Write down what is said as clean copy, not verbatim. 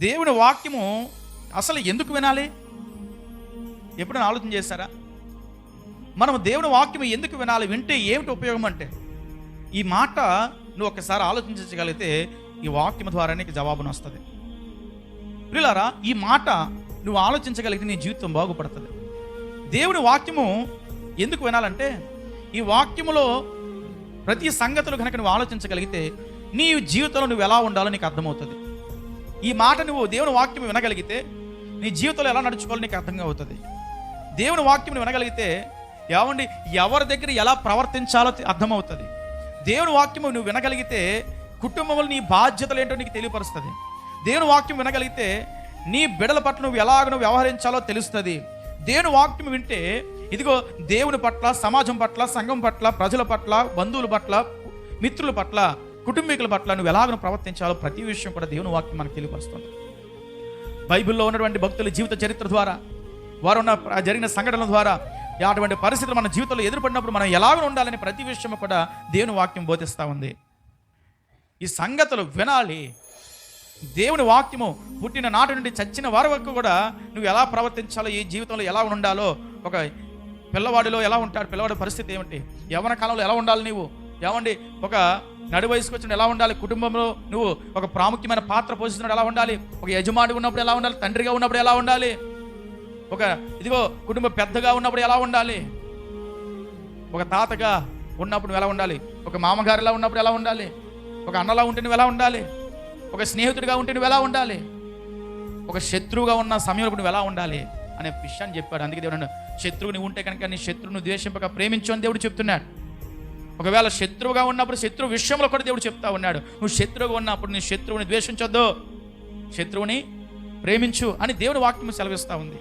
దేవుని వాక్యము అసలు ఎందుకు వినాలి? ఎప్పుడైనా ఆలోచన చేశారా? మనం దేవుని వాక్యం ఎందుకు వినాలి? వింటే ఏమిటి ఉపయోగం అంటే, ఈ మాట నువ్వు ఒకసారి ఆలోచించగలిగితే ఈ వాక్యం ద్వారా నీకు జవాబును వస్తుంది. ప్రియులారా, ఈ మాట నువ్వు ఆలోచించగలిగితే నీ జీవితం బాగుపడుతుంది. దేవుని వాక్యము ఎందుకు వినాలంటే, ఈ వాక్యములో ప్రతి సంగతులు కనుక నువ్వు ఆలోచించగలిగితే నీ జీవితంలో నువ్వు ఎలా ఉండాలో నీకు అర్థమవుతుంది. ఈ మాట నువ్వు దేవుని వాక్యం వినగలిగితే నీ జీవితంలో ఎలా నడుచుకోవాలో నీకు అర్థంగా అవుతుంది. దేవుని వాక్యం వినగలిగితే ఎవరి దగ్గర ఎలా ప్రవర్తించాలో అర్థమవుతుంది. దేవుని వాక్యము నువ్వు వినగలిగితే కుటుంబంలో నీ బాధ్యతలు ఏంటో నీకు తెలియపరుస్తుంది. దేవుని వాక్యం వినగలిగితే నీ బిడ్డల పట్ల నువ్వు ఎలాగ వ్యవహరించాలో తెలుస్తుంది. దేవుని వాక్యం వింటే ఇదిగో దేవుని పట్ల, సమాజం పట్ల, సంఘం పట్ల, ప్రజల పట్ల, బంధువుల పట్ల, మిత్రుల పట్ల, కుటుంబీకుల పట్ల నువ్వు ఎలాగ ప్రవర్తించాలో ప్రతి విషయం కూడా దేవుని వాక్యం మనకు తెలియపరుస్తుంది. బైబిల్లో ఉన్నటువంటి భక్తుల జీవిత చరిత్ర ద్వారా, వారు ఉన్న జరిగిన సంఘటనల ద్వారా అటువంటి పరిస్థితులు మన జీవితంలో ఎదురుపడినప్పుడు మనం ఎలాగ ఉండాలని ప్రతి విషయం కూడా దేవుని వాక్యం బోధిస్తూ ఉంది. ఈ సంగతులు వినాలి. దేవుని వాక్యము పుట్టిన నాటి నుండి చచ్చిన వారి వరకు కూడా నువ్వు ఎలా ప్రవర్తించాలో, ఈ జీవితంలో ఎలా ఉండాలో, ఒక పిల్లవాడిలో ఎలా ఉంటాడు, పిల్లవాడి పరిస్థితి ఏమిటి, యవ్వన కాలంలో ఎలా ఉండాలి, నువ్వు ఒక నడు వయసుకు వచ్చిన ఎలా ఉండాలి, కుటుంబంలో నువ్వు ఒక ప్రాముఖ్యమైన పాత్ర పోషిస్తున్నాడు ఎలా ఉండాలి, ఒక యజమాని ఉన్నప్పుడు ఎలా ఉండాలి, తండ్రిగా ఉన్నప్పుడు ఎలా ఉండాలి, ఒక కుటుంబ పెద్దగా ఉన్నప్పుడు ఎలా ఉండాలి, ఒక తాతగా ఉన్నప్పుడు నువ్వు ఎలా ఉండాలి, ఒక మామగారిలా ఉన్నప్పుడు ఎలా ఉండాలి, ఒక అన్నలా ఉంటే నువ్వు ఎలా ఉండాలి, ఒక స్నేహితుడిగా ఉంటే నువ్వు ఎలా ఉండాలి, ఒక శత్రువుగా ఉన్న సమయంలో నువ్వు ఎలా ఉండాలి అనే విషయాన్ని చెప్పాడు. అందుకే దేవుడు శత్రువుని ఉంటే కనుక నీ శత్రువును ద్వేషింపక ప్రేమించు అని దేవుడు చెప్తున్నాడు. ఒకవేళ శత్రువుగా ఉన్నప్పుడు శత్రువు విషయంలో కూడా దేవుడు చెప్తా ఉన్నాడు, నువ్వు శత్రువుగా ఉన్నప్పుడు నీ శత్రువుని ద్వేషించొద్దు, శత్రువుని ప్రేమించు అని దేవుని వాక్యం సెలవిస్తూ ఉంది.